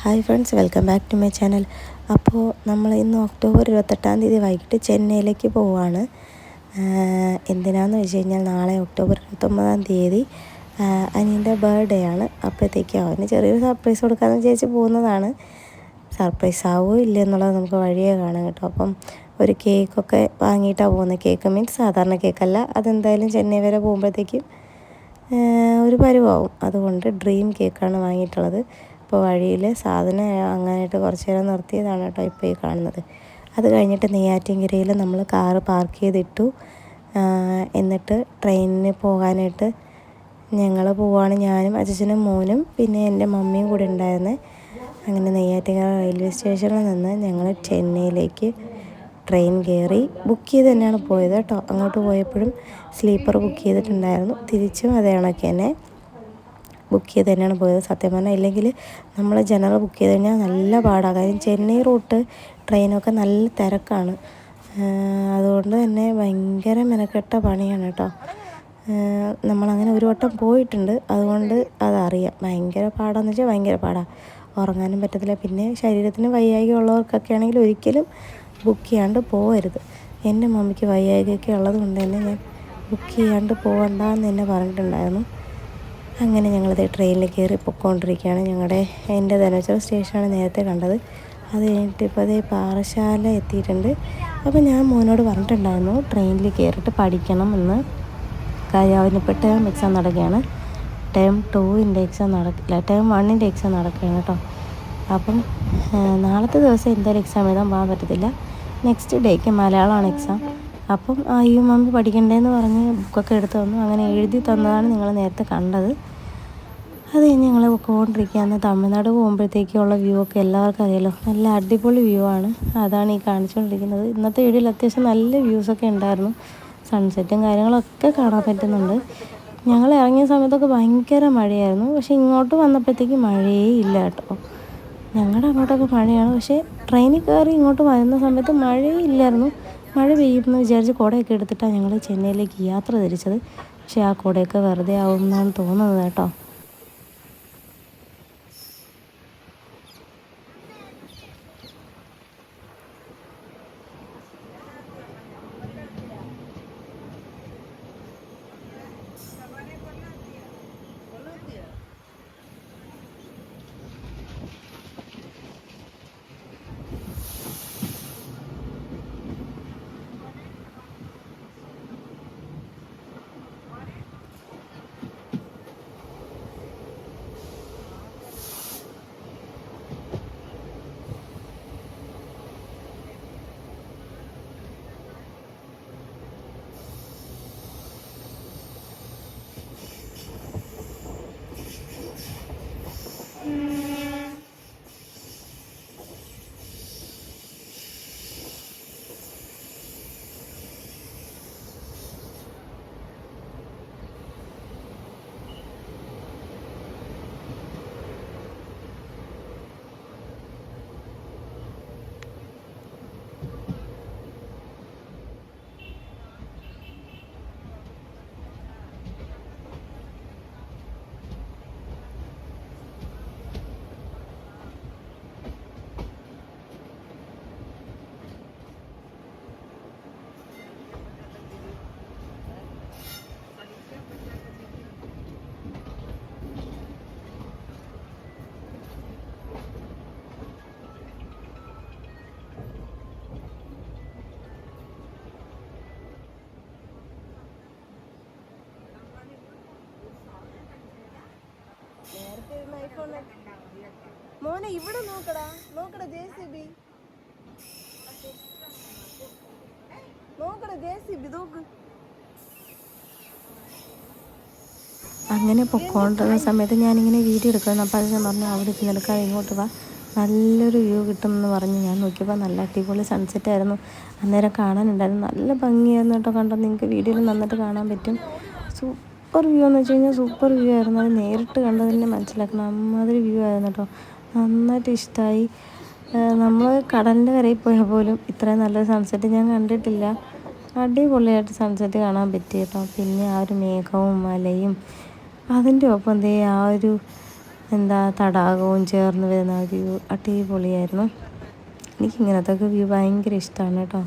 Hi friends, welcome back to my channel. അപ്പോൾ നമ്മൾ ഇന്ന് ഒക്ടോബർ 28 വൈകിട്ട് ചെന്നൈയിലേക്ക് പോവുകയാണ്. എന്തിനാണെന്ന് വെച്ച് കഴിഞ്ഞാൽ നാളെ ഒക്ടോബർ 29 അനിയൻ്റെ ബർത്ത്ഡേ ആണ്. അപ്പോഴത്തേക്കും അവന് ചെറിയൊരു സർപ്രൈസ് കൊടുക്കാമെന്ന് വിചാരിച്ച് പോകുന്നതാണ്. സർപ്രൈസ് ആവുമോ ഇല്ല എന്നുള്ളത് നമുക്ക് വഴിയേ കാണാം കേട്ടോ. അപ്പം ഒരു കേക്കൊക്കെ വാങ്ങിയിട്ടാണ് പോകുന്നത്. കേക്ക് മീൻസ് സാധാരണ കേക്കല്ല, അതെന്തായാലും ചെന്നൈ വരെ പോകുമ്പോഴത്തേക്കും ഒരു പരുവാവും. അതുകൊണ്ട് ഡ്രീം കേക്കാണ് വാങ്ങിയിട്ടുള്ളത്. ഇപ്പോൾ വഴിയിൽ സാധനം അങ്ങനെയായിട്ട് കുറച്ച് നേരം നിർത്തിയതാണ് കേട്ടോ ഇപ്പോൾ ഈ കാണുന്നത്. അത് കഴിഞ്ഞിട്ട് നെയ്യാറ്റിൻകരയിൽ നമ്മൾ കാറ് പാർക്ക് ചെയ്തിട്ടു. എന്നിട്ട് ട്രെയിനിന് പോകാനായിട്ട് ഞങ്ങൾ പോവുകയാണ്. ഞാനും അച്ഛനും മോനും പിന്നെ എൻ്റെ മമ്മിയും കൂടെ ഉണ്ടായിരുന്നത്. അങ്ങനെ നെയ്യാറ്റിൻകര റെയിൽവേ സ്റ്റേഷനിൽ നിന്ന് ഞങ്ങൾ ചെന്നൈയിലേക്ക് ട്രെയിൻ കയറി. ബുക്ക് ചെയ്ത് തന്നെയാണ് പോയത് കേട്ടോ. അങ്ങോട്ട് പോയപ്പോഴും സ്ലീപ്പർ ബുക്ക് ചെയ്തിട്ടുണ്ടായിരുന്നു, തിരിച്ചും അതേ കണക്ക് തന്നെ ബുക്ക് ചെയ്ത് തന്നെയാണ് പോയത്. സത്യം പറഞ്ഞാൽ ഇല്ലെങ്കിൽ നമ്മൾ ജനറൽ ബുക്ക് ചെയ്ത് കഴിഞ്ഞാൽ നല്ല പാടാണ്. കാര്യം ചെന്നൈ റൂട്ട് ട്രെയിനൊക്കെ നല്ല തിരക്കാണ്. അതുകൊണ്ട് തന്നെ ഭയങ്കര മെനക്കെട്ട പണിയാണ് കേട്ടോ. നമ്മളങ്ങനെ ഒരു വട്ടം പോയിട്ടുണ്ട്, അതുകൊണ്ട് അതറിയാം. ഭയങ്കര പാടാന്ന് വെച്ചാൽ ഭയങ്കര പാടാണ്. ഉറങ്ങാനും പറ്റത്തില്ല. പിന്നെ ശരീരത്തിന് വയ്യായ്ക ഉള്ളവർക്കൊക്കെ ആണെങ്കിൽ ഒരിക്കലും ബുക്ക് ചെയ്യാണ്ട് പോകരുത്. എൻ്റെ മമ്മിക്ക് വയ്യായ്കയൊക്കെ ഉള്ളത് കൊണ്ട് തന്നെ ഞാൻ ബുക്ക് ചെയ്യാണ്ട് പോകണ്ടെന്ന് എന്നെ പറഞ്ഞിട്ടുണ്ടായിരുന്നു. അങ്ങനെ ഞങ്ങളിത് ട്രെയിനിൽ കയറി പൊയ്ക്കൊണ്ടിരിക്കുകയാണ്. എൻ്റെ ധനുവച്ചൽ സ്റ്റേഷനാണ് നേരത്തെ കണ്ടത്. അത് കഴിഞ്ഞിട്ട് ഇപ്പോൾ അതേ പാറശാല എത്തിയിട്ടുണ്ട്. അപ്പോൾ ഞാൻ മോനോട് പറഞ്ഞിട്ടുണ്ടായിരുന്നു ട്രെയിനിൽ കയറിയിട്ട് പഠിക്കണം എന്ന്. കാര്യം അവനിപ്പോൾ ടേം എക്സാം നടക്കുകയാണ്. ടേം 2ൻ്റെ എക്സാം നടക്കില്ല, ടേം 1ൻ്റെ എക്സാം നടക്കുകയാണ് കേട്ടോ. അപ്പം നാളത്തെ ദിവസം എന്തായാലും എക്സാം എഴുതാൻ പോകാൻ പറ്റത്തില്ല. നെക്സ്റ്റ് ഡേക്ക് മലയാളമാണ് എക്സാം. അപ്പം അയ്യോ മമ്മി പഠിക്കണ്ടേന്ന് പറഞ്ഞ് ബുക്കൊക്കെ എടുത്ത് തന്നു. അങ്ങനെ എഴുതി തന്നതാണ് നിങ്ങൾ നേരത്തെ കണ്ടത്. അത് കഴിഞ്ഞ് ഞങ്ങൾ പോയിക്കൊണ്ടിരിക്കുകയാണ്. തമിഴ്നാട് പോകുമ്പോഴത്തേക്കുള്ള വ്യൂ ഒക്കെ എല്ലാവർക്കും അറിയാലോ, നല്ല അടിപൊളി വ്യൂ ആണ്. അതാണ് ഈ കാണിച്ചുകൊണ്ടിരിക്കുന്നത്. ഇന്നത്തെ വീഡിയോയിൽ അത്യാവശ്യം നല്ല വ്യൂസൊക്കെ ഉണ്ടായിരുന്നു. സൺസെറ്റും കാര്യങ്ങളൊക്കെ കാണാൻ പറ്റുന്നുണ്ട്. ഞങ്ങൾ ഇറങ്ങിയ സമയത്തൊക്കെ ഭയങ്കര മഴയായിരുന്നു. പക്ഷേ ഇങ്ങോട്ട് വന്നപ്പോഴത്തേക്ക് മഴയേ ഇല്ല കേട്ടോ. ഞങ്ങളുടെ അങ്ങോട്ടൊക്കെ മഴയാണ്, പക്ഷേ ട്രെയിനിൽ കയറി ഇങ്ങോട്ട് വരുന്ന സമയത്ത് മഴയേ ഇല്ലായിരുന്നു. മഴ പെയ്യുമെന്ന് വിചാരിച്ച് കുടയൊക്കെ എടുത്തിട്ടാണ് ഞങ്ങൾ ചെന്നൈയിലേക്ക് യാത്ര തിരിച്ചത്. പക്ഷേ ആ കുടയൊക്കെ വെറുതെ ആവുമെന്നാണ് തോന്നുന്നത് കേട്ടോ. മോനെ ഇവിടെ നോക്കടാ JCB നോക്കടാ, JCB നോക്ക്. അങ്ങനെ പൊക്കോണ്ടിരുന്ന സമയത്ത് ഞാനിങ്ങനെ വീഡിയോ എടുക്കണം. അപ്പോൾ അത് പറഞ്ഞു അവിടെ നിൽക്കാൻ ഇങ്ങോട്ട് വാ, നല്ലൊരു വ്യൂ കിട്ടുമെന്ന് പറഞ്ഞ് ഞാൻ നോക്കിയപ്പോൾ നല്ല അടിപൊളി സൺസെറ്റ് ആയിരുന്നു. അന്നേരം കാണാനുണ്ടായിരുന്നു. നല്ല ഭംഗിയായിരുന്നു കേട്ടോ. കണ്ടോ, നിങ്ങൾക്ക് വീഡിയോയിൽ നന്നായിട്ട് കാണാൻ പറ്റും. സൂപ്പർ വ്യൂ എന്ന് വെച്ച് കഴിഞ്ഞാൽ സൂപ്പർ വ്യൂ ആയിരുന്നു. അത് നേരിട്ട് കണ്ടത് തന്നെ മനസ്സിലാക്കണം, അമ്മാതിരി വ്യൂ ആയിരുന്നു കേട്ടോ. നന്നായിട്ട് ഇഷ്ടമായി. നമ്മൾ കടലിൻ്റെ കരയിൽ പോയാൽ പോലും ഇത്രയും നല്ലൊരു സൺസെറ്റ് ഞാൻ കണ്ടിട്ടില്ല. അടിപൊളിയായിട്ട് സൺസെറ്റ് കാണാൻ പറ്റി കേട്ടോ. പിന്നെ ആ ഒരു മേഘവും മലയും അതിൻ്റെ ഒപ്പം ആ ഒരു എന്താ തടാകവും ചേർന്ന് വരുന്ന വ്യൂ അടിപൊളിയായിരുന്നു. എനിക്കിങ്ങനത്തെ വ്യൂ ഭയങ്കര ഇഷ്ടമാണ് കേട്ടോ.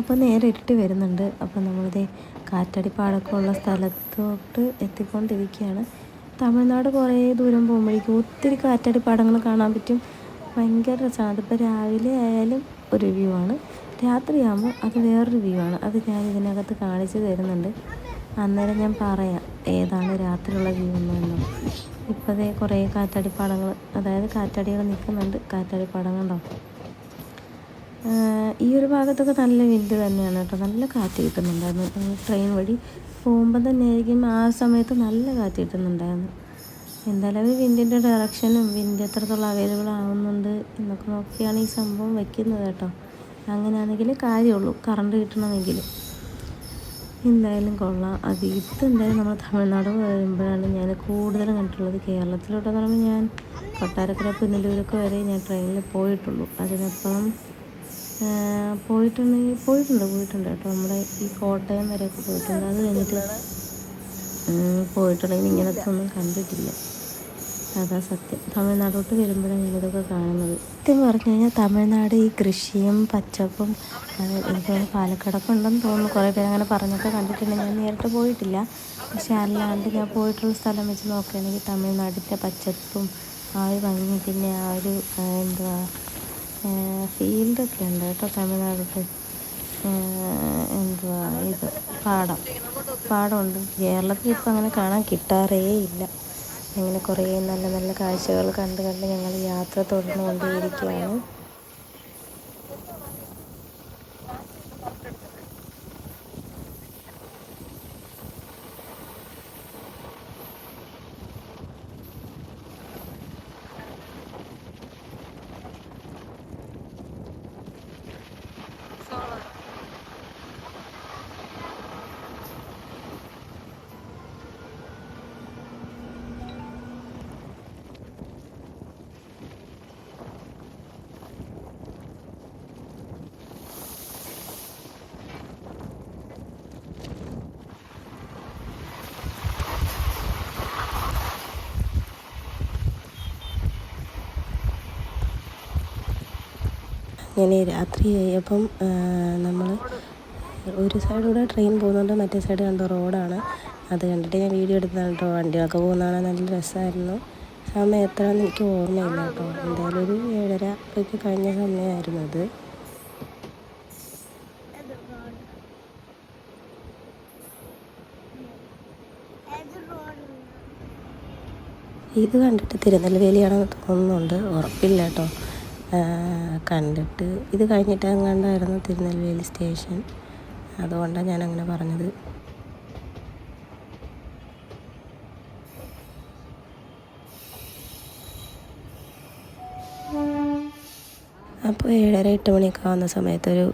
അപ്പോൾ നേരെ ഇരുട്ടി വരുന്നുണ്ട്. അപ്പോൾ നമ്മളിതേ കാറ്റടിപ്പാടൊക്കെ ഉള്ള സ്ഥലത്തോട്ട് എത്തിക്കൊണ്ടിരിക്കുകയാണ്. തമിഴ്നാട് കുറേ ദൂരം പോകുമ്പോഴേക്കും ഒത്തിരി കാറ്റടിപ്പാടങ്ങൾ കാണാൻ പറ്റും. ഭയങ്കര രസമാണ്. അതിപ്പോൾ രാവിലെ ആയാലും ഒരു വ്യൂ ആണ്, രാത്രിയാകുമ്പോൾ അത് വേറൊരു വ്യൂ ആണ്. അത് ഞാൻ ഇതിനകത്ത് കാണിച്ചു തരുന്നുണ്ട്. അന്നേരം ഞാൻ പറയാം ഏതാണ് രാത്രിയുള്ള വ്യൂ എന്നൊന്നും. ഇപ്പോഴേ കുറേ കാറ്റടിപ്പാടങ്ങൾ, അതായത് കാറ്റടികൾ നിൽക്കുന്നുണ്ട്. കാറ്റടിപ്പാടങ്ങളുണ്ടോ? ഈ ഒരു ഭാഗത്തൊക്കെ നല്ല വിൻഡ് തന്നെയാണ് കേട്ടോ. നല്ല കാറ്റ് കിട്ടുന്നുണ്ടായിരുന്നു. ട്രെയിൻ വഴി പോകുമ്പോൾ തന്നെ ആയിരിക്കും ആ സമയത്ത് നല്ല കാറ്റ് കിട്ടുന്നുണ്ടായിരുന്നു. എന്തായാലും വിൻഡിൻ്റെ ഡയറക്ഷനും വിൻഡ് എത്രത്തോളം അവൈലബിൾ ആവുന്നുണ്ട് എന്നൊക്കെ നോക്കിയാണ് ഈ സംഭവം വയ്ക്കുന്നത് കേട്ടോ. അങ്ങനെയാണെങ്കിൽ കാര്യമുള്ളൂ, കറണ്ട് കിട്ടണമെങ്കിൽ. എന്തായാലും കൊള്ളാം. അത് ഇതെന്തായാലും നമ്മൾ തമിഴ്നാട് വരുമ്പോഴാണ് ഞാൻ കൂടുതലും കണ്ടിട്ടുള്ളത്. കേരളത്തിലോട്ടെന്ന് പറയുമ്പോൾ ഞാൻ കൊട്ടാരക്കര പുനലൂരൊക്കെ വരെ ഞാൻ ട്രെയിനിൽ പോയിട്ടുള്ളൂ. അതിനപ്പുറം പോയിട്ടുണ്ട് കേട്ടോ. നമ്മുടെ ഈ കോട്ടയം വരെയൊക്കെ പോയിട്ടുണ്ട്. അത് കഴിഞ്ഞിട്ട് പോയിട്ടുണ്ടെങ്കിൽ ഇങ്ങനത്തെ ഒന്നും കണ്ടിട്ടില്ല. അതാ സത്യം. തമിഴ്നാടോട്ട് വരുമ്പോഴാണ് ഞാനിതൊക്കെ കാണുന്നത്. സത്യം പറഞ്ഞു കഴിഞ്ഞാൽ തമിഴ്നാട് ഈ കൃഷിയും പച്ചപ്പും, എനിക്ക് പാലക്കാടൊക്കെ ഉണ്ടെന്ന് തോന്നുന്നു. കുറേ പേര് അങ്ങനെ പറഞ്ഞൊക്കെ കണ്ടിട്ടുണ്ട്. ഞാൻ നേരിട്ട് പോയിട്ടില്ല. പക്ഷെ അല്ലാണ്ട് ഞാൻ പോയിട്ടുള്ള സ്ഥലം വെച്ച് നോക്കുകയാണെങ്കിൽ തമിഴ്നാടിൻ്റെ പച്ചപ്പും ആ ഒരു ഭംഗി, പിന്നെ ആ ഒരു എന്തുവാ ഫീൽഡൊക്കെ ഉണ്ട് കേട്ടോ തമിഴ്നാടോട്ട്. എന്തുവാ ഇത് പാടമുണ്ട്. കേരളത്തിൽ ഇപ്പം അങ്ങനെ കാണാൻ കിട്ടാറേ ഇല്ല. അങ്ങനെ കുറേ നല്ല നല്ല കാഴ്ചകൾ കണ്ട് ഞങ്ങൾ യാത്ര തുടർന്നുകൊണ്ടേയിരിക്കുകയാണ്. ഇങ്ങനെ രാത്രിയായപ്പം നമ്മൾ ഒരു സൈഡിലൂടെ ട്രെയിൻ പോകുന്നുണ്ട്, മറ്റേ സൈഡ് കണ്ടോ റോഡാണ്. അത് കണ്ടിട്ട് ഞാൻ വീഡിയോ എടുത്തതാണ് കേട്ടോ. വണ്ടികളൊക്കെ പോകുന്നതാണ്, നല്ല രസമായിരുന്നു. സമയം എത്രയാണെന്ന് എനിക്ക് ഓർമ്മയില്ല കേട്ടോ. എന്തായാലും ഒരു 7:30 ഒക്കെ കഴിഞ്ഞ സമയമായിരുന്നു അത്. ഇത് കണ്ടിട്ട് തിരുനെൽവേലിയാണെന്ന് തോന്നുന്നുണ്ട്, ഉറപ്പില്ല കേട്ടോ. കണ്ടിട്ട് ഇത് കഴിഞ്ഞിട്ട് അങ്ങാണ്ടായിരുന്നു തിരുനെൽവേലി സ്റ്റേഷൻ. അതുകൊണ്ടാണ് ഞാനങ്ങനെ പറഞ്ഞത്. അപ്പോൾ 7:30-8 മണിയൊക്കെ ആവുന്ന സമയത്തൊരു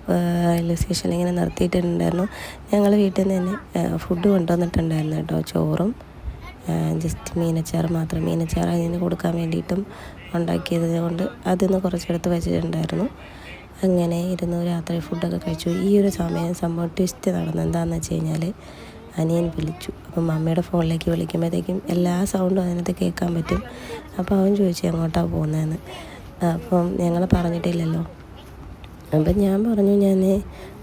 റെയിൽവേ സ്റ്റേഷനിൽ ഇങ്ങനെ നിർത്തിയിട്ടുണ്ടായിരുന്നു. ഞങ്ങൾ വീട്ടിൽ നിന്ന് തന്നെ ഫുഡ് കൊണ്ടുവന്നിട്ടുണ്ടായിരുന്നു കേട്ടോ. ചോറും ജസ്റ്റ് മീനച്ചാറ് മാത്രം. മീനച്ചാറ് അതിന് കൊടുക്കാൻ വേണ്ടിയിട്ടും ഉണ്ടാക്കിയത് കൊണ്ട് അതിന്ന് കുറച്ചെടുത്ത് വെച്ചിട്ടുണ്ടായിരുന്നു. അങ്ങനെ ഇരുന്ന് രാത്രി ഫുഡൊക്കെ കഴിച്ചു. ഈ ഒരു സംഭവം ട്വിസ്റ്റ് നടന്നു. എന്താണെന്ന് വെച്ച് കഴിഞ്ഞാൽ അനിയൻ വിളിച്ചു. അപ്പം മമ്മിയുടെ ഫോണിലേക്ക് വിളിക്കുമ്പോഴത്തേക്കും എല്ലാ സൗണ്ടും അതിനകത്ത് കേൾക്കാൻ പറ്റും. അപ്പോൾ അവൻ ചോദിച്ചു എങ്ങോട്ടാണ് പോകുന്നതെന്ന്. അപ്പം ഞങ്ങൾ പറഞ്ഞിട്ടില്ലല്ലോ. അപ്പം ഞാൻ പറഞ്ഞു ഞാൻ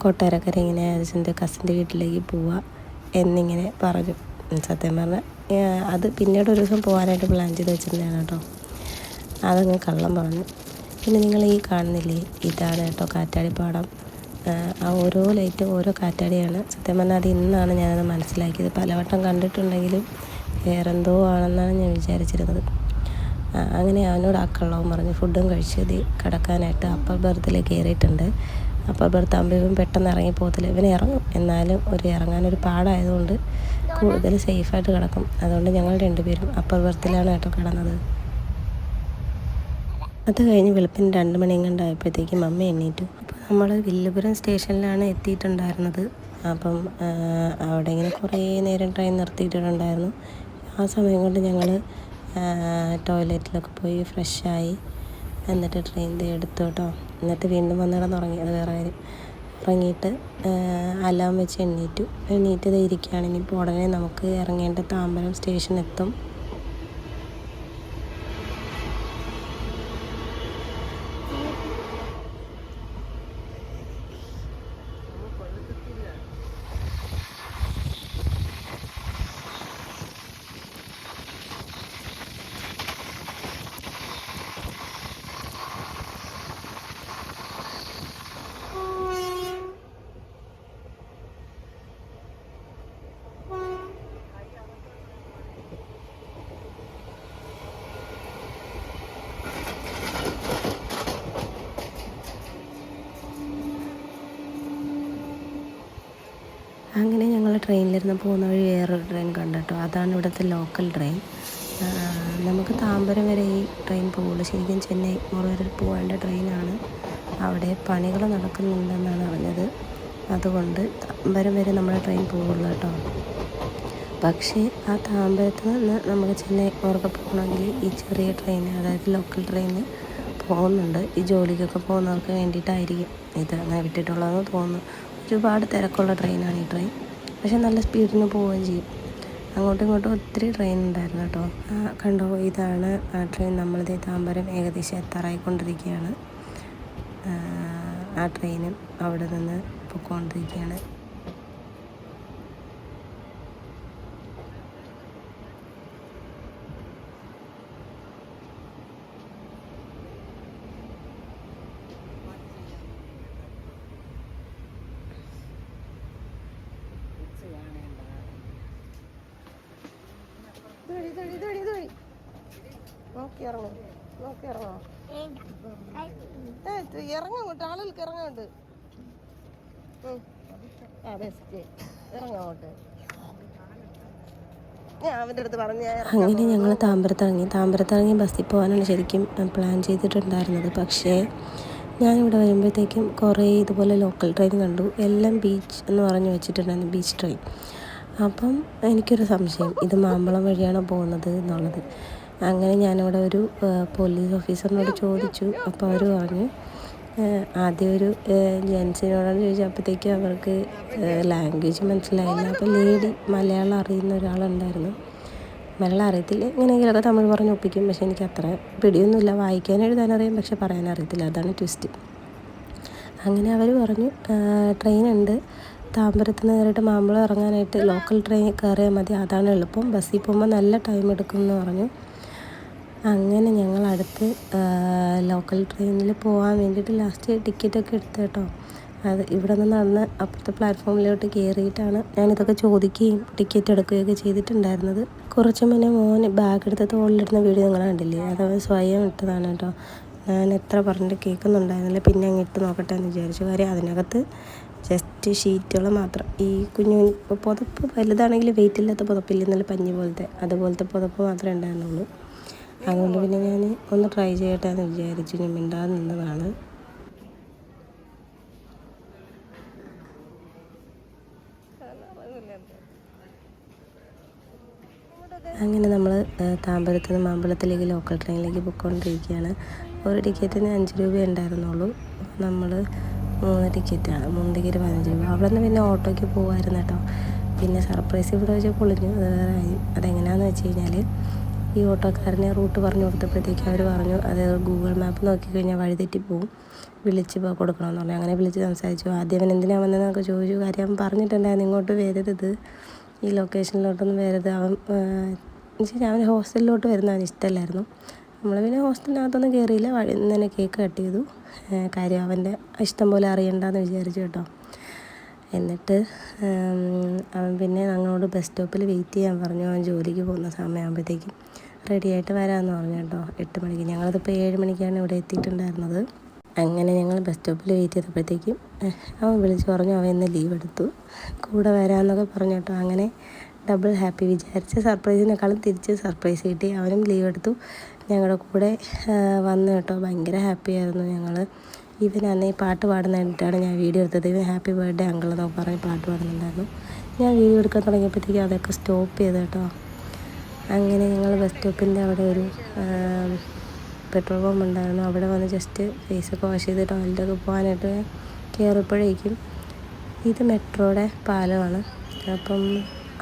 കൊട്ടാരക്കര ഇങ്ങനെ എൻ്റെ കസിൻ്റെ വീട്ടിലേക്ക് പോവാം എന്നിങ്ങനെ പറഞ്ഞു. സത്യം പറഞ്ഞാൽ അത് പിന്നീട് ഒരു ദിവസം പോകാനായിട്ട് പ്ലാൻ ചെയ്ത് വെച്ചിട്ടുണ്ടായിരുന്നു കേട്ടോ. അതങ്ങ് കള്ളം പറഞ്ഞു. പിന്നെ നിങ്ങൾ ഈ കാണുന്നില്ലേ, ഇതാണ് കേട്ടോ കാറ്റാടിപ്പാടം. ആ ഓരോ ലൈറ്റും ഓരോ കാറ്റാടിയാണ്. സത്യം പറഞ്ഞാൽ അത് ഇന്നാണ് ഞാനത് മനസ്സിലാക്കിയത്. പലവട്ടം കണ്ടിട്ടുണ്ടെങ്കിലും വേറെന്തോ ആണെന്നാണ് ഞാൻ വിചാരിച്ചിരുന്നത്. അങ്ങനെ അവനോട് ആ കള്ളവും പറഞ്ഞ് ഫുഡും കഴിച്ച് കിടക്കാനായിട്ട് അപ്പർ ബർത്തിൽ കയറിയിട്ടുണ്ട്. അപ്പർ ബർത്താകുമ്പോൾ ഇവൻ പെട്ടെന്ന് ഇറങ്ങിപ്പോകത്തില്ല. ഇവൻ ഇറങ്ങും, എന്നാലും ഇറങ്ങാനൊരു പാടായതുകൊണ്ട് കൂടുതൽ സേഫായിട്ട് കിടക്കും. അതുകൊണ്ട് ഞങ്ങൾ രണ്ടുപേരും അപ്പർ ബർത്തിലാണ് കേട്ടോ കിടന്നത്. അത് കഴിഞ്ഞ് വെളുപ്പിന് 2 മണിയും കണ്ടായപ്പോഴത്തേക്കും മമ്മി എണ്ണീറ്റു. അപ്പോൾ നമ്മൾ വില്ലുപുരം സ്റ്റേഷനിലാണ് എത്തിയിട്ടുണ്ടായിരുന്നത്. അപ്പം അവിടെ ഇങ്ങനെ കുറേ നേരം ട്രെയിൻ നിർത്തിയിട്ടുണ്ടായിരുന്നു. ആ സമയം കൊണ്ട് ഞങ്ങൾ ടോയ്ലറ്റിലൊക്കെ പോയി ഫ്രഷായി, എന്നിട്ട് ട്രെയിൻ എടുത്തു കേട്ടോ. എന്നിട്ട് വീണ്ടും വന്ന് കിടന്നുറങ്ങി. അത് വേറെ കാര്യം. ഉറങ്ങിയിട്ട് അലാം വെച്ച് എണ്ണീറ്റ് ഇരിക്കുകയാണ്. ഇനിയിപ്പോൾ ഉടനെ നമുക്ക് ഇറങ്ങേണ്ട താമ്പരം സ്റ്റേഷൻ എത്തും. അങ്ങനെ ഞങ്ങൾ ട്രെയിനിലിരുന്ന് പോകുന്ന വഴി വേറൊരു ട്രെയിൻ കണ്ടു കേട്ടോ. അതാണ് ഇവിടുത്തെ ലോക്കൽ ട്രെയിൻ. നമുക്ക് താമ്പരം വരെ ഈ ട്രെയിൻ പോകുള്ളൂ. ശരിക്കും ചെന്നൈ വരെ പോകേണ്ട ട്രെയിനാണ്. അവിടെ പണികൾ നടക്കുന്നുണ്ടെന്നാണ് അറിഞ്ഞത്. അതുകൊണ്ട് താമ്പരം വരെ നമ്മുടെ ട്രെയിൻ പോകുള്ളൂ കേട്ടോ. പക്ഷേ ആ താമ്പരത്ത് നിന്ന് നമുക്ക് ചെന്നൈ ഒക്കെ പോകണമെങ്കിൽ ഈ ചെറിയ ട്രെയിൻ, അതായത് ലോക്കൽ ട്രെയിൻ പോകുന്നുണ്ട്. ഈ ജോലിക്കൊക്കെ പോകുന്നവർക്ക് വേണ്ടിയിട്ടായിരിക്കും ഇത് വിട്ടിട്ടുള്ളതെന്ന് തോന്നുന്നു. ഒരുപാട് തിരക്കുള്ള ട്രെയിനാണ് ഈ ട്രെയിൻ. പക്ഷെ നല്ല സ്പീഡിന് പോവുകയും ചെയ്യും. അങ്ങോട്ടും ഇങ്ങോട്ടും ഒത്തിരി ട്രെയിൻ ഉണ്ടായിരുന്നു കേട്ടോ. കണ്ടോ, ഇതാണ് ആ ട്രെയിൻ. നമ്മളിതേ താമ്പരം ഏകദേശം എത്താറായിക്കൊണ്ടിരിക്കുകയാണ്. ആ ട്രെയിനും അവിടെ നിന്ന് പോയിക്കൊണ്ടിരിക്കുകയാണ്. ഇറങ്ങോട്ട്, ആളുകൾക്ക് ഇറങ്ങാണ്ട്. ഇറങ്ങോട്ട്. അങ്ങനെ ഞങ്ങൾ താമ്പരത്തിറങ്ങി ബസ്സിൽ പോകാനാണ് ശരിക്കും പ്ലാൻ ചെയ്തിട്ടുണ്ടായിരുന്നത്. പക്ഷേ ഞാനിവിടെ വരുമ്പോഴത്തേക്കും കുറേ ഇതുപോലെ ലോക്കൽ ട്രെയിൻ കണ്ടു. എല്ലാം ബീച്ച് എന്ന് പറഞ്ഞ് വെച്ചിട്ടുണ്ടായിരുന്നു, ബീച്ച് ട്രെയിൻ. അപ്പം എനിക്കൊരു സംശയം, ഇത് മാമ്പളം വഴിയാണോ പോകുന്നത് എന്നുള്ളത്. അങ്ങനെ ഞാനിവിടെ ഒരു പോലീസ് ഓഫീസറിനോട് ചോദിച്ചു. അപ്പോൾ അവർ പറഞ്ഞു, ആദ്യം ഒരു ജെൻസിനോടാണ് ചോദിച്ചപ്പോഴത്തേക്കും അവർക്ക് ലാംഗ്വേജ് മനസ്സിലായില്ല. അപ്പോൾ ലേഡി മലയാളം അറിയുന്ന ഒരാളുണ്ടായിരുന്നു. മലയാളം അറിയത്തില്ല, എങ്ങനെയെങ്കിലുമൊക്കെ തമിഴ് പറഞ്ഞ് ഒപ്പിക്കും. പക്ഷേ എനിക്ക് അത്ര പിടിയൊന്നുമില്ല. വായിക്കാൻ എഴുതാനറിയാം, പക്ഷെ പറയാനറിയത്തില്ല. അതാണ് ട്വിസ്റ്റ്. അങ്ങനെ അവർ പറഞ്ഞു, ട്രെയിനുണ്ട്, താമ്പരത്ത് നിന്ന് കയറിയിട്ട് മാമ്പളം ഇറങ്ങാനായിട്ട് ലോക്കൽ ട്രെയിൻ കയറിയാൽ മതി, അതാണ് എളുപ്പം. ബസ്സിൽ പോകുമ്പോൾ നല്ല ടൈം എടുക്കുമെന്ന് പറഞ്ഞു. അങ്ങനെ ഞങ്ങൾ അടുത്ത് ലോക്കൽ ട്രെയിനിൽ പോകാൻ വേണ്ടിയിട്ട് ലാസ്റ്റ് ടിക്കറ്റൊക്കെ എടുത്തു കേട്ടോ. അത് ഇവിടെ നിന്ന് നടന്ന് അപ്പുറത്തെ പ്ലാറ്റ്ഫോമിലോട്ട് കയറിയിട്ടാണ് ഞാനിതൊക്കെ ചോദിക്കുകയും ടിക്കറ്റ് എടുക്കുകയൊക്കെ ചെയ്തിട്ടുണ്ടായിരുന്നത്. കുറച്ച് മുന്നേ മോന് ബാഗ് എടുത്ത് തോളിലിടുന്ന വീഡിയോ നിങ്ങൾ കണ്ടില്ലേ? അതവൻ സ്വയം ഇട്ടതാണ് കേട്ടോ. ഞാൻ എത്ര പറഞ്ഞിട്ട് കേൾക്കുന്നുണ്ടായിരുന്നില്ല. പിന്നെ അങ്ങ് ഇട്ട് നോക്കട്ടെ എന്ന് വിചാരിച്ചു. കാര്യം അതിനകത്ത് ജസ്റ്റ് ഷീറ്റുകൾ മാത്രം. ഈ കുഞ്ഞു പുതപ്പ് വലുതാണെങ്കിൽ വെയിറ്റ് ഇല്ലാത്ത പുതപ്പില്ല, നല്ല പഞ്ഞി അതുപോലത്തെ പുതപ്പ് മാത്രമേ ഉണ്ടായിരുന്നുള്ളൂ. അതുകൊണ്ട് പിന്നെ ഞാൻ ഒന്ന് ട്രൈ ചെയ്യട്ടെ എന്ന് വിചാരിച്ചു. ഞാൻ മിണ്ടാതെ നിന്നതാണ്. അങ്ങനെ നമ്മൾ താമ്പരത്ത് നിന്ന് മാമ്പഴത്തിലേക്ക് ലോക്കൽ ട്രെയിനിലേക്ക് പോയിക്കൊണ്ടിരിക്കുകയാണ്. ഒരു ടിക്കറ്റിന് 5 രൂപ ഉണ്ടായിരുന്നുള്ളൂ. നമ്മൾ 3 ടിക്കറ്റാണ്. 3 ടിക്കറ്റ് 15 രൂപ. അവിടെ നിന്ന് പിന്നെ ഓട്ടോയ്ക്ക് പോകുമായിരുന്നു കേട്ടോ. പിന്നെ സർപ്രൈസ് ഇവിടെ വെച്ച് പൊളിഞ്ഞു. അത് വേറെ കാര്യം. അതെങ്ങനെയാണെന്ന് വെച്ച് കഴിഞ്ഞാൽ, ഈ ഓട്ടോക്കാരനെ റൂട്ട് പറഞ്ഞു കൊടുത്തപ്പോഴത്തേക്കും അവർ പറഞ്ഞു, അത് ഗൂഗിൾ മാപ്പ് നോക്കിക്കഴിഞ്ഞാൽ വഴിതെറ്റിപ്പോവും, വിളിച്ച് കൊടുക്കണമെന്ന് പറഞ്ഞു. അങ്ങനെ വിളിച്ച് സംസാരിച്ചു. ആദ്യം അവൻ എന്തിനാണ് വന്നതെന്നൊക്കെ ചോദിച്ചു. കാര്യം അവൻ പറഞ്ഞിട്ടുണ്ടായിരുന്നു, ഇങ്ങോട്ട് വരരുത്, ഈ ലൊക്കേഷനിലോട്ടൊന്നും വരരുത്. അവന് ഹോസ്റ്റലിലോട്ട് വരുന്നതിന് ഇഷ്ടമല്ലായിരുന്നു. നമ്മൾ പിന്നെ ഹോസ്റ്റലിനകത്തൊന്നും കയറിയില്ല. വഴി തന്നെ കേക്ക് കട്ട് ചെയ്തു. കാര്യം അവൻ്റെ ഇഷ്ടം പോലെ അറിയണ്ടെന്ന് വിചാരിച്ചു കേട്ടോ. എന്നിട്ട് അവൻ പിന്നെ ഞങ്ങളോട് ബസ് സ്റ്റോപ്പിൽ വെയിറ്റ് ചെയ്യാൻ പറഞ്ഞു. അവൻ ജോലിക്ക് പോകുന്ന സമയമാകുമ്പോഴത്തേക്കും റെഡിയായിട്ട് വരാമെന്ന് പറഞ്ഞു കേട്ടോ. 8 മണിക്ക്. ഞങ്ങളിതിപ്പോൾ 7 മണിക്കാണ് ഇവിടെ എത്തിയിട്ടുണ്ടായിരുന്നത്. അങ്ങനെ ഞങ്ങൾ ബസ് സ്റ്റോപ്പിൽ വെയിറ്റ് ചെയ്തപ്പോഴത്തേക്കും അവൻ വിളിച്ച് പറഞ്ഞു അവൻ ഇന്ന് ലീവ് എടുത്തു, കൂടെ വരാമെന്നൊക്കെ പറഞ്ഞു കേട്ടോ. അങ്ങനെ ഡബിൾ ഹാപ്പി, വിചാരിച്ച സർപ്രൈസിനേക്കാളും തിരിച്ച് സർപ്രൈസ് കിട്ടി. അവനും ലീവ് എടുത്തു, ഞങ്ങളുടെ കൂടെ വന്നു കേട്ടോ. ഭയങ്കര ഹാപ്പിയായിരുന്നു ഞങ്ങൾ. ഇവനന്ന് ഈ പാട്ട് പാടുന്നതായിട്ടാണ് ഞാൻ വീഡിയോ എടുത്തത്. ഇവൻ ഹാപ്പി ബർത്ത്ഡേ അങ്കിൾ എന്നൊക്കെ പറഞ്ഞ് പാട്ട് പാടുന്നുണ്ടായിരുന്നു. ഞാൻ വീഡിയോ എടുക്കാൻ തുടങ്ങിയപ്പോഴത്തേക്കും അതൊക്കെ സ്റ്റോപ്പ് ചെയ്ത് കേട്ടോ. അങ്ങനെ ഞങ്ങൾ ബസ് സ്റ്റോപ്പിൻ്റെ അവിടെ ഒരു പെട്രോൾ പമ്പ് ഉണ്ടായിരുന്നു. അവിടെ വന്ന് ജസ്റ്റ് ഫേസൊക്കെ വാഷ് ചെയ്ത് ടോയ്ലറ്റൊക്കെ പോകാനായിട്ട് കയറിയപ്പോഴേക്കും ഇത് മെട്രോയുടെ പാലമാണ്. അപ്പം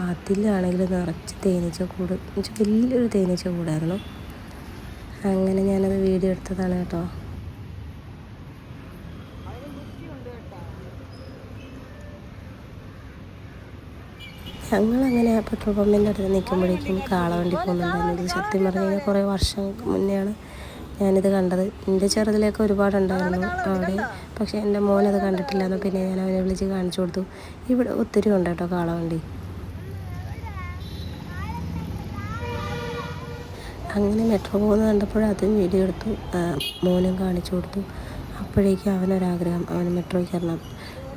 അതിലാണെങ്കിൽ നിറച്ച് തേനീച്ച കൂട്, വലിയൊരു തേനീച്ച കൂടായിരുന്നു. അങ്ങനെ ഞാനത് വീഡിയോ എടുത്തതാണ് കേട്ടോ. ഞങ്ങളങ്ങനെ ആ പെട്രോൾ പമ്പിൻ്റെ അടുത്ത് നിൽക്കുമ്പോഴേക്കും കാളവണ്ടി പോകുന്നുണ്ടായിരുന്നു. ഇത് സത്യം പറഞ്ഞു കഴിഞ്ഞാൽ കുറേ വർഷങ്ങൾക്ക് മുന്നെയാണ് ഞാനിത് കണ്ടത്. എൻ്റെ ചെറുതിലേക്ക് ഒരുപാടുണ്ടായിരുന്നു അവിടെ, പക്ഷേ എൻ്റെ മോനത് കണ്ടിട്ടില്ലായിരുന്നു. പിന്നെ ഞാൻ അവനെ വിളിച്ച് കാണിച്ചു കൊടുത്തു. ഇവിടെ ഒത്തിരി ഉണ്ട് കേട്ടോ കാളവണ്ടി. അങ്ങനെ മെട്രോ പോകുന്നത് കണ്ടപ്പോൾ അതും വീഡിയോ എടുത്തു, മോനും കാണിച്ചു കൊടുത്തു. അപ്പോഴേക്കും അവനൊരാഗ്രഹം, അവന് മെട്രോയിൽ കയറണം.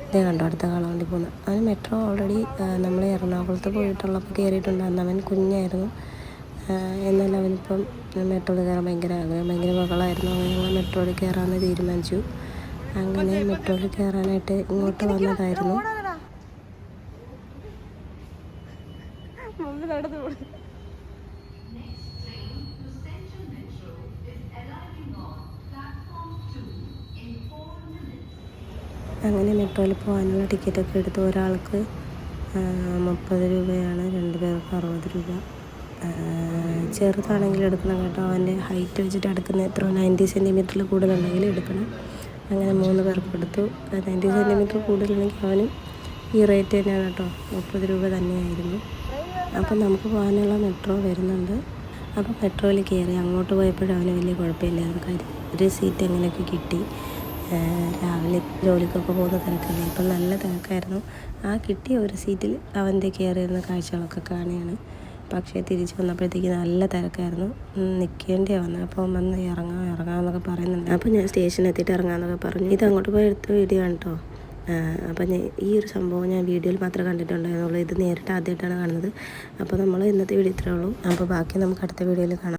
ഇതേ കണ്ടോ അടുത്ത കാളവണ്ടി പോകുന്നത്. അവന് മെട്രോ ഓൾറെഡി നമ്മൾ എറണാകുളത്ത് പോയിട്ടുള്ളപ്പോൾ കയറിയിട്ടുണ്ടായിരുന്നു. അവൻ കുഞ്ഞായിരുന്നു, എന്നാൽ അവനിപ്പം മെട്രോയിൽ കയറാൻ ഭയങ്കര ആഗ്രഹം, ഭയങ്കര മകളായിരുന്നു. അങ്ങനെ ഞങ്ങൾ മെട്രോയിൽ കയറാമെന്ന് തീരുമാനിച്ചു. അങ്ങനെ മെട്രോയിൽ കയറാനായിട്ട് ഇങ്ങോട്ട് വന്നതായിരുന്നു. അങ്ങനെ മെട്രോയിൽ പോകാനുള്ള ടിക്കറ്റൊക്കെ എടുത്ത് ഒരാൾക്ക് 30 രൂപയാണ്, 2 പേർക്ക് 60 രൂപ. ചെറുതാണെങ്കിൽ എടുക്കണം കേട്ടോ. അവൻ്റെ ഹൈറ്റ് വെച്ചിട്ട് എടുക്കുന്ന എത്ര 90 സെൻറ്റിമീറ്ററിൽ കൂടുതലുണ്ടെങ്കിൽ എടുക്കണം. അങ്ങനെ 3 പേർക്ക് എടുത്തു. 90 സെൻറ്റിമീറ്റർ കൂടുതലുണ്ടെങ്കിൽ അവനും ഈ റേറ്റ് തന്നെയാണ് കേട്ടോ, 30 രൂപ തന്നെയായിരുന്നു. അപ്പം നമുക്ക് പോകാനുള്ള മെട്രോ വരുന്നുണ്ട്. അപ്പോൾ മെട്രോയിൽ കയറി അങ്ങോട്ട് പോയപ്പോഴും അവന് വലിയ കുഴപ്പമില്ലായിരുന്നു. കാര്യം ഒരു സീറ്റ് എങ്ങനെയൊക്കെ കിട്ടി. രാവിലെ ജോലിക്കൊക്കെ പോകുന്ന തിരക്കല്ലേ, ഇപ്പം നല്ല തിരക്കായിരുന്നു. ആ കിട്ടിയ ഒരു സീറ്റിൽ അവൻ്റെ കയറിയിരുന്ന കാഴ്ചകളൊക്കെ കാണുകയാണ്. പക്ഷേ തിരിച്ച് വന്നപ്പോഴത്തേക്ക് നല്ല തിരക്കായിരുന്നു, നിൽക്കേണ്ടിയാണ് വന്നത്. അപ്പോൾ വന്ന് ഇറങ്ങാമെന്നൊക്കെ പറയുന്നുണ്ട്. അപ്പോൾ ഞാൻ സ്റ്റേഷനിൽ എത്തിയിട്ട് ഇറങ്ങാമെന്നൊക്കെ പറഞ്ഞു. ഇത് അങ്ങോട്ട് പോയി എടുത്ത വീഡിയോ ആണ് കേട്ടോ. അപ്പം ഈ ഒരു സംഭവം ഞാൻ വീഡിയോയിൽ മാത്രമേ കണ്ടിട്ടുണ്ടായിരുന്നുള്ളൂ. ഇത് നേരിട്ട് ആദ്യമായിട്ടാണ് കാണുന്നത്. അപ്പോൾ നമ്മൾ ഇന്നത്തെ വീഡിയോ ഇത്രയേ ഉള്ളൂ. അപ്പോൾ ബാക്കി നമുക്ക് അടുത്ത വീഡിയോയിൽ കാണാം.